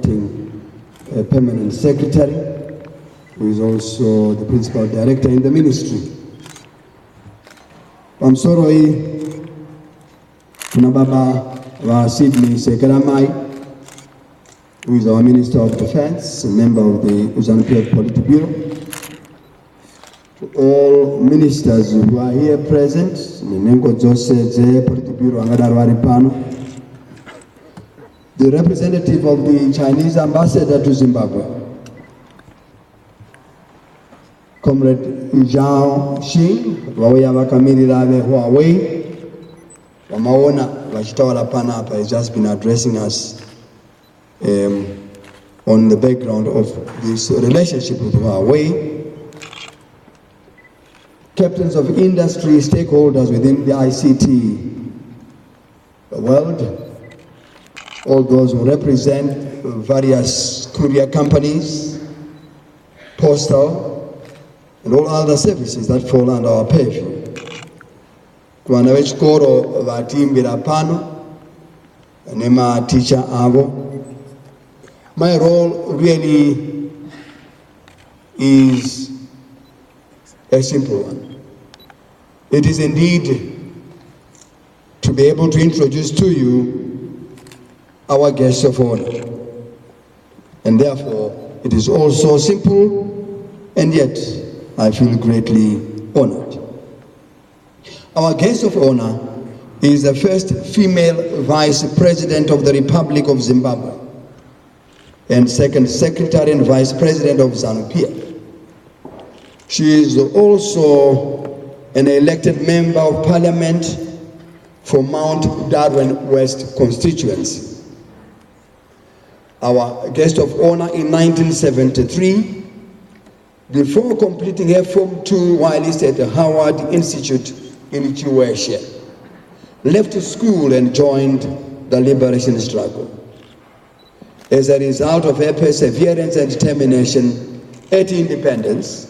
Permanent Secretary, who is also the Principal Director in the ministry. I'm sorry, kuna baba wa Sydney Sekeramai, who is our Minister of Defense, a member of the ZANU-PF Politburo. To all ministers who are here present, the representative of the Chinese ambassador to Zimbabwe, Comrade Zhao Xing, wawea wakamirira ve Huawei, wamaona wachitawala pana hapa, has just been addressing us on the background of this relationship with Huawei. Captains of industry, stakeholders within the ICT world, all those who represent various courier companies, postal, and all other services that fall under our purview. Kuwana vechikoro vatimbira pano nema teacher avo. My role really is a simple one. It is indeed to be able to introduce to you our guest of honor. And therefore, it is also simple, and yet I feel greatly honored. Our guest of honor is the first female Vice President of the Republic of Zimbabwe and second Secretary and Vice President of ZANU-PF. She is also an elected Member of Parliament for Mount Darwin West constituency. Our guest of honor in 1973, before completing her Form 2 while at the Howard Institute in Croatia, left school and joined the liberation struggle. As a result of her perseverance and determination at independence,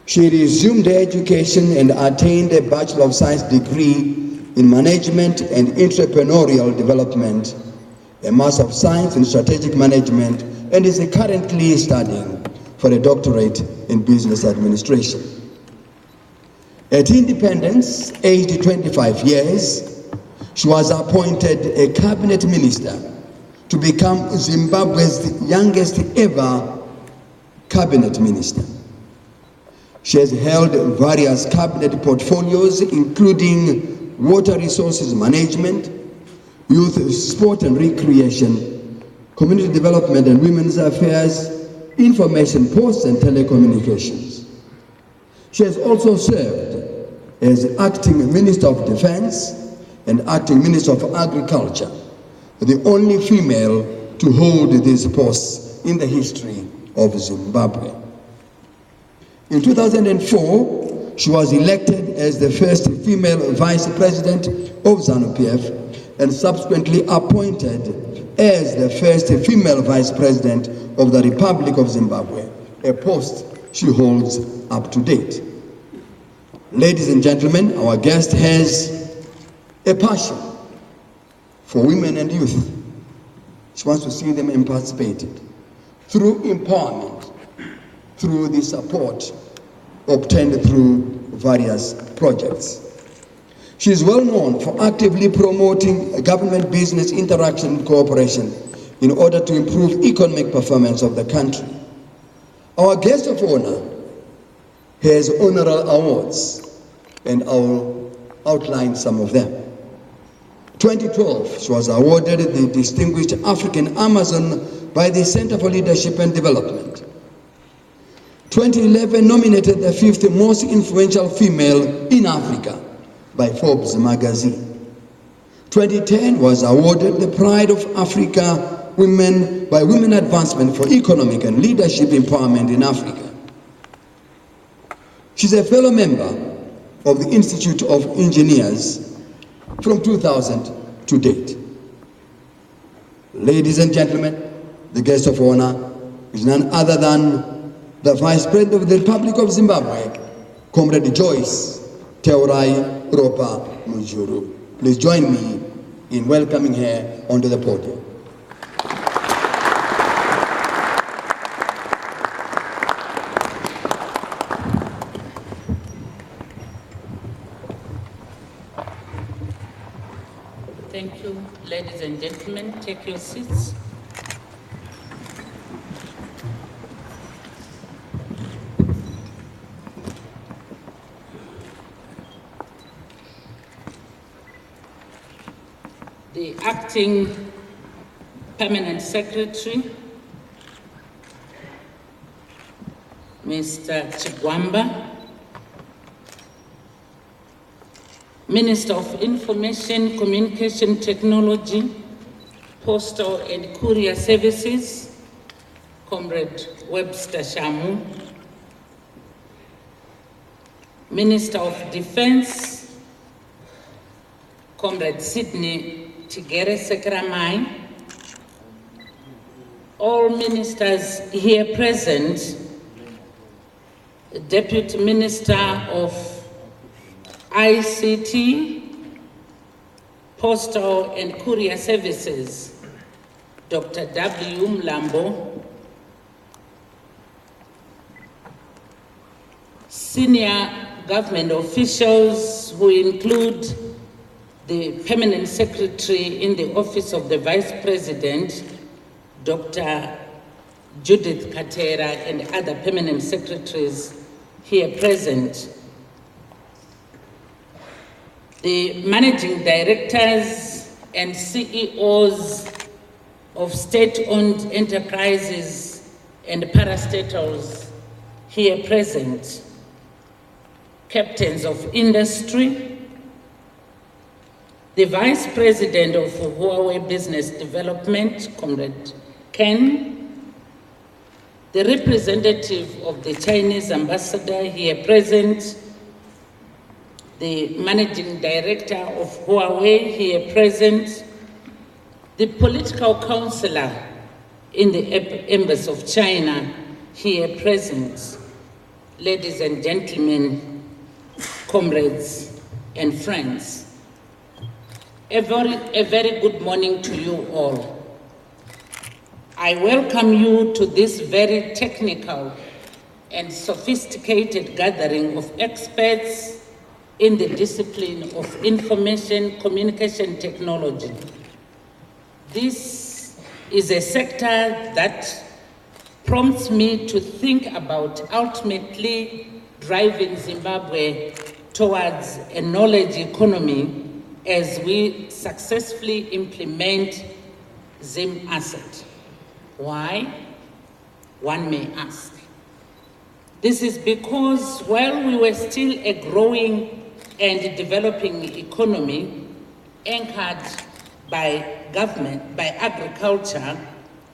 she resumed her education and attained a Bachelor of Science degree in Management and Entrepreneurial Development, a Master of Science in Strategic Management, and is currently studying for a doctorate in Business Administration. At independence, aged 25 years, she was appointed a cabinet minister to become Zimbabwe's youngest ever cabinet minister. She has held various cabinet portfolios, including water resources management, youth, sport and recreation, community development and women's affairs, information posts and telecommunications. She has also served as acting Minister of Defense and acting Minister of Agriculture, the only female to hold these posts in the history of Zimbabwe. In 2004, she was elected as the first female Vice President of ZANU-PF and subsequently appointed as the first female Vice President of the Republic of Zimbabwe, a post she holds up to date. Ladies and gentlemen, our guest has a passion for women and youth. She wants to see them emancipated through empowerment, through the support obtained through various projects. She is well known for actively promoting government-business interaction and cooperation in order to improve economic performance of the country. Our guest of honor has honorable awards, and I'll outline some of them. 2012, she was awarded the Distinguished African Amazon by the Center for Leadership and Development. 2011, nominated the 5th most influential female in Africa by Forbes magazine. 2010 was awarded the Pride of Africa Women by Women Advancement for Economic and Leadership Empowerment in Africa. She's a fellow member of the Institute of Engineers from 2000 to date. Ladies and gentlemen, the guest of honor is none other than the Vice President of the Republic of Zimbabwe, Comrade Joyce Teurai Ropa Mujuru. Please join me in welcoming her onto the podium. Thank you, ladies and gentlemen. Take your seats. The Acting Permanent Secretary, Mr. Chigwamba, Minister of Information, Communication Technology, Postal and Courier Services, Comrade Webster Shamu, Minister of Defense, Comrade Sydney Tigere Sekramai, all ministers here present, Deputy Minister of ICT, Postal and Courier Services, Dr. W. Mlambo, senior government officials who include the Permanent Secretary in the Office of the Vice President, Dr. Judith Katera, and other Permanent Secretaries here present, the managing directors and CEOs of state-owned enterprises and parastatals here present, captains of industry, the Vice President of Huawei Business Development, Comrade Ken, the representative of the Chinese ambassador here present, the Managing Director of Huawei here present, the political counselor in the Embassy of China here present, ladies and gentlemen, comrades and friends, a very good morning to you all. I welcome you to this very technical and sophisticated gathering of experts in the discipline of information communication technology. This is a sector that prompts me to think about ultimately driving Zimbabwe towards a knowledge economy as we successfully implement Zim Asset. Why? One may ask. This is because while we were still a growing and developing economy anchored by government, by agriculture,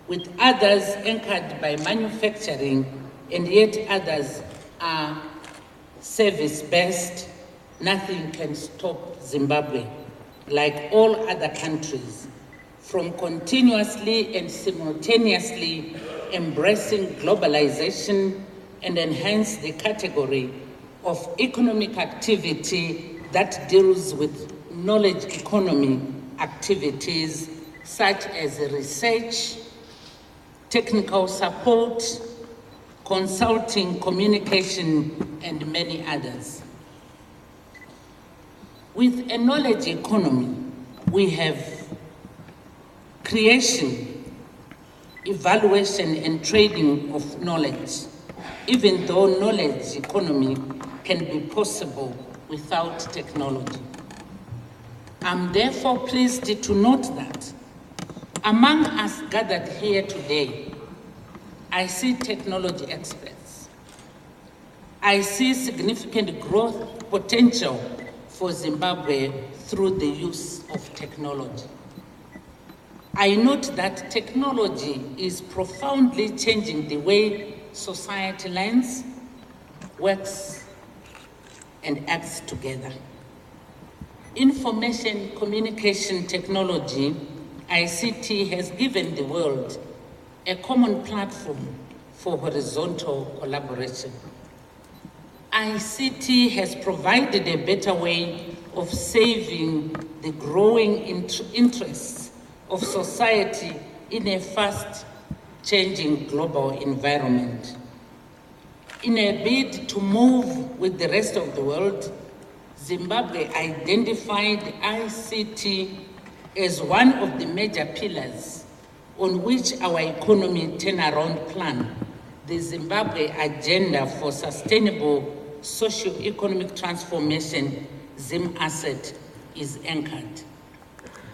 with others anchored by manufacturing, and yet others are service-based, nothing can stop Zimbabwe, like all other countries, from continuously and simultaneously embracing globalization and enhance the category of economic activity that deals with knowledge economy activities such as research, technical support, consulting, communication, and many others. With a knowledge economy, we have creation, evaluation, and trading of knowledge, even though knowledge economy can be possible without technology. I'm therefore pleased to note that among us gathered here today, I see technology experts. I see significant growth potential for Zimbabwe through the use of technology. I note that technology is profoundly changing the way society learns, works, and acts together. Information communication technology, ICT, has given the world a common platform for horizontal collaboration. ICT has provided a better way of saving the growing interests of society in a fast-changing global environment. In a bid to move with the rest of the world, Zimbabwe identified ICT as one of the major pillars on which our economy turnaround plan, the Zimbabwe Agenda for Sustainable Socio-Economic Transformation, ZIM-ASSET, is anchored.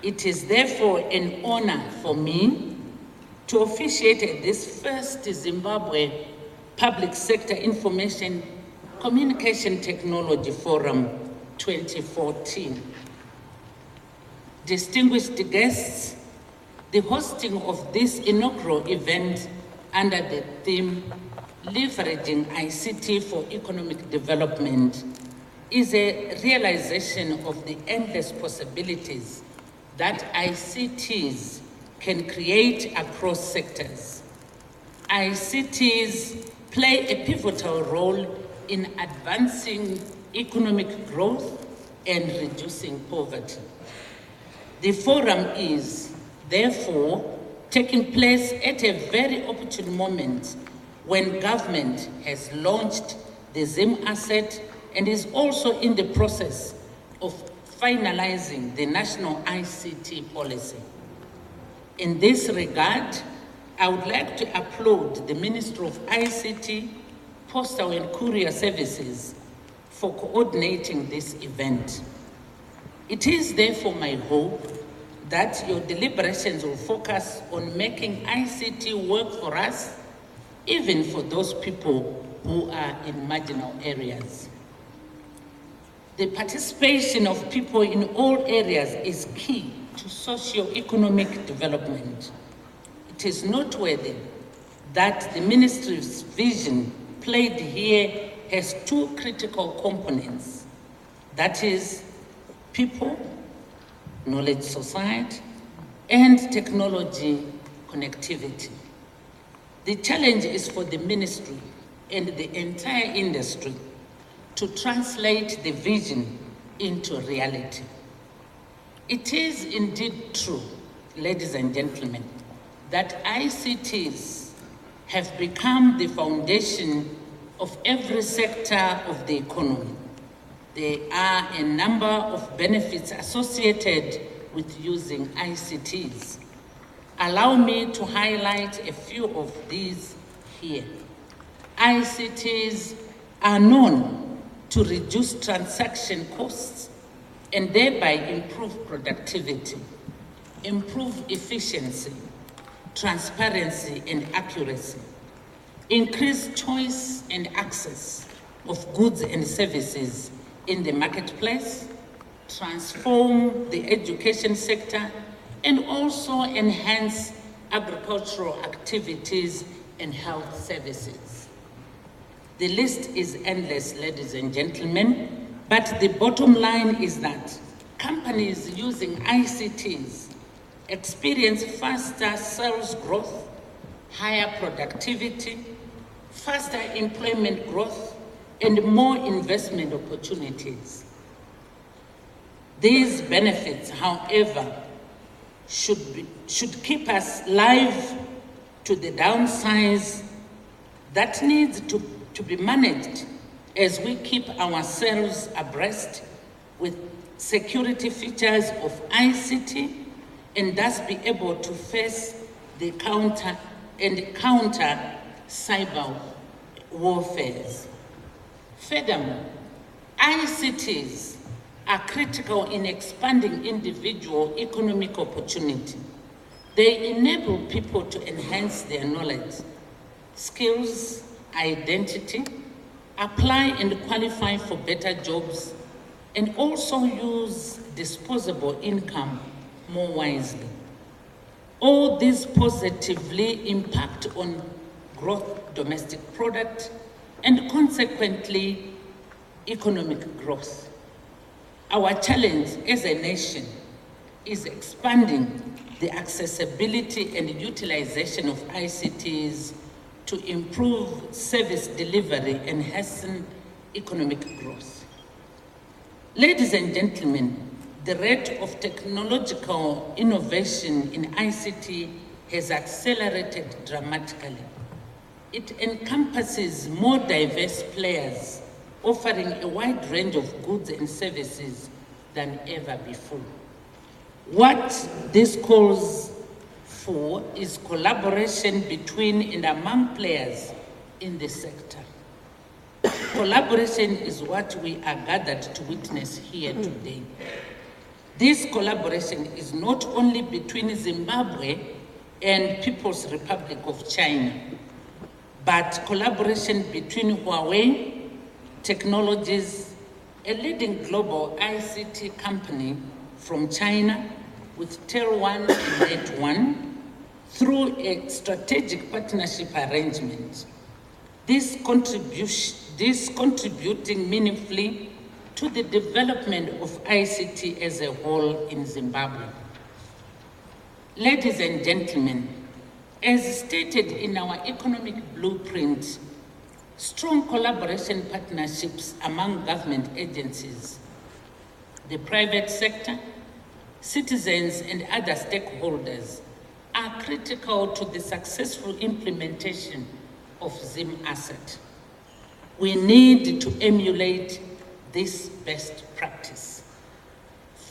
It is therefore an honor for me to officiate at this first Zimbabwe Public Sector Information Communication Technology Forum 2014. Distinguished guests, the hosting of this inaugural event under the theme Leveraging ICT for Economic Development is a realization of the endless possibilities that ICTs can create across sectors. ICTs play a pivotal role in advancing economic growth and reducing poverty. The forum is, therefore, taking place at a very opportune moment when government has launched the ZIM-ASSET and is also in the process of finalizing the national ICT policy. In this regard, I would like to applaud the Ministry of ICT, Postal and Courier Services for coordinating this event. It is therefore my hope that your deliberations will focus on making ICT work for us, even for those people who are in marginal areas. The participation of people in all areas is key to socio-economic development. It is noteworthy that the ministry's vision played here has two critical components. That is, people, knowledge society, and technology connectivity. The challenge is for the ministry and the entire industry to translate the vision into reality. It is indeed true, ladies and gentlemen, that ICTs have become the foundation of every sector of the economy. There are a number of benefits associated with using ICTs. Allow me to highlight a few of these here. ICTs are known to reduce transaction costs and thereby improve productivity, improve efficiency, transparency and accuracy, increase choice and access of goods and services in the marketplace, transform the education sector, and also enhance agricultural activities and health services. The list is endless, ladies and gentlemen, but the bottom line is that companies using ICTs experience faster sales growth, higher productivity, faster employment growth, and more investment opportunities. These benefits, however, should keep us alive to the downsides that needs to be managed as we keep ourselves abreast with security features of ICT and thus be able to face the counter cyber warfare. Furthermore, ICTs are critical in expanding individual economic opportunity. They enable people to enhance their knowledge, skills, identity, apply and qualify for better jobs, and also use disposable income more wisely. All these positively impact on growth, domestic product, and consequently, economic growth. Our challenge as a nation is expanding the accessibility and utilization of ICTs to improve service delivery and hasten economic growth. Ladies and gentlemen, the rate of technological innovation in ICT has accelerated dramatically. It encompasses more diverse players, offering a wide range of goods and services than ever before. What this calls for is collaboration between and among players in the sector. Collaboration is what we are gathered to witness here today. This collaboration is not only between Zimbabwe and People's Republic of China, but collaboration between Huawei Technologies, a leading global ICT company from China, with Tier 1 and Net 1, through a strategic partnership arrangement. This contributing meaningfully to the development of ICT as a whole in Zimbabwe. Ladies and gentlemen, as stated in our economic blueprint, strong collaboration partnerships among government agencies, the private sector, citizens and other stakeholders are critical to the successful implementation of Zim Asset. We need to emulate this best practice.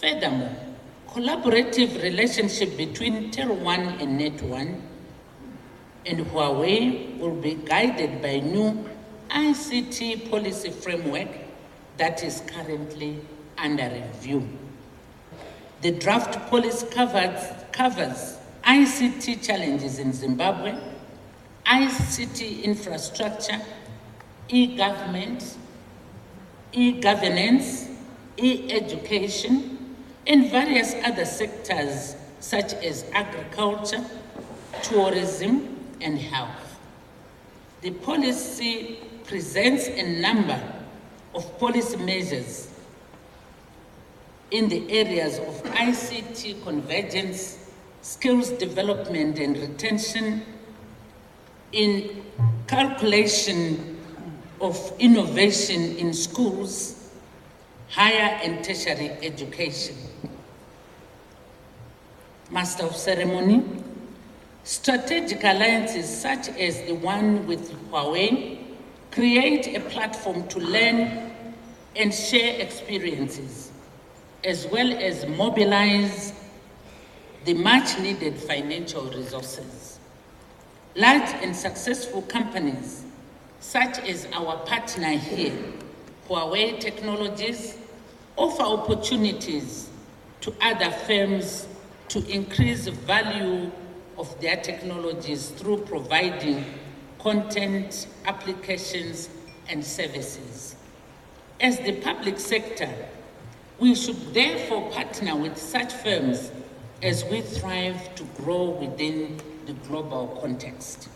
Furthermore, collaborative relationship between Tier 1 and Net 1 and Huawei will be guided by new ICT policy framework that is currently under review. The draft policy covers ICT challenges in Zimbabwe, ICT infrastructure, e-government, e-governance, e-education, and various other sectors such as agriculture, tourism, and health. The policy presents a number of policy measures in the areas of ICT convergence, skills development and retention, in calculation of innovation in schools, higher and tertiary education. Master of Ceremony, strategic alliances such as the one with Huawei create a platform to learn and share experiences, as well as mobilize the much needed financial resources. Large and successful companies, such as our partner here, Huawei Technologies, offer opportunities to other firms to increase the value of their technologies through providing content, applications, and services. As the public sector, we should therefore partner with such firms as we strive to grow within the global context.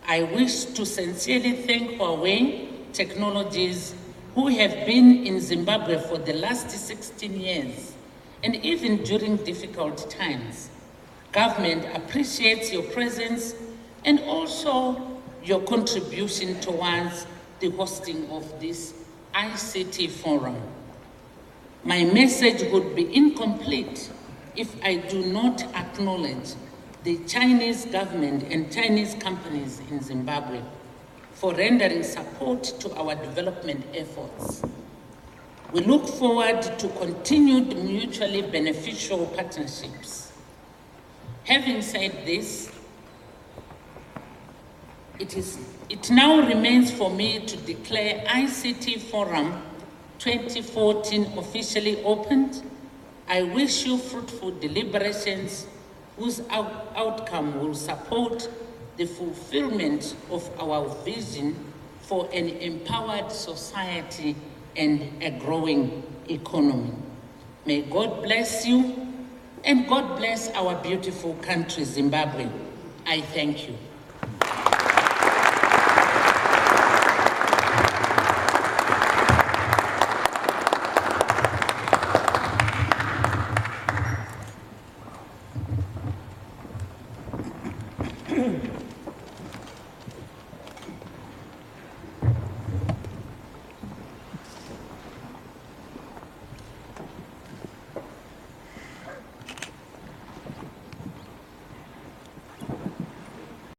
I wish to sincerely thank Huawei Technologies, who have been in Zimbabwe for the last 16 years, and even during difficult times. Government appreciates your presence and also your contribution towards the hosting of this ICT forum. My message would be incomplete if I do not acknowledge the Chinese government and Chinese companies in Zimbabwe for rendering support to our development efforts. We look forward to continued mutually beneficial partnerships. Having said this, it now remains for me to declare ICT Forum 2014 officially opened. I wish you fruitful deliberations whose outcome will support the fulfillment of our vision for an empowered society and a growing economy. May God bless you, and God bless our beautiful country, Zimbabwe. I thank you.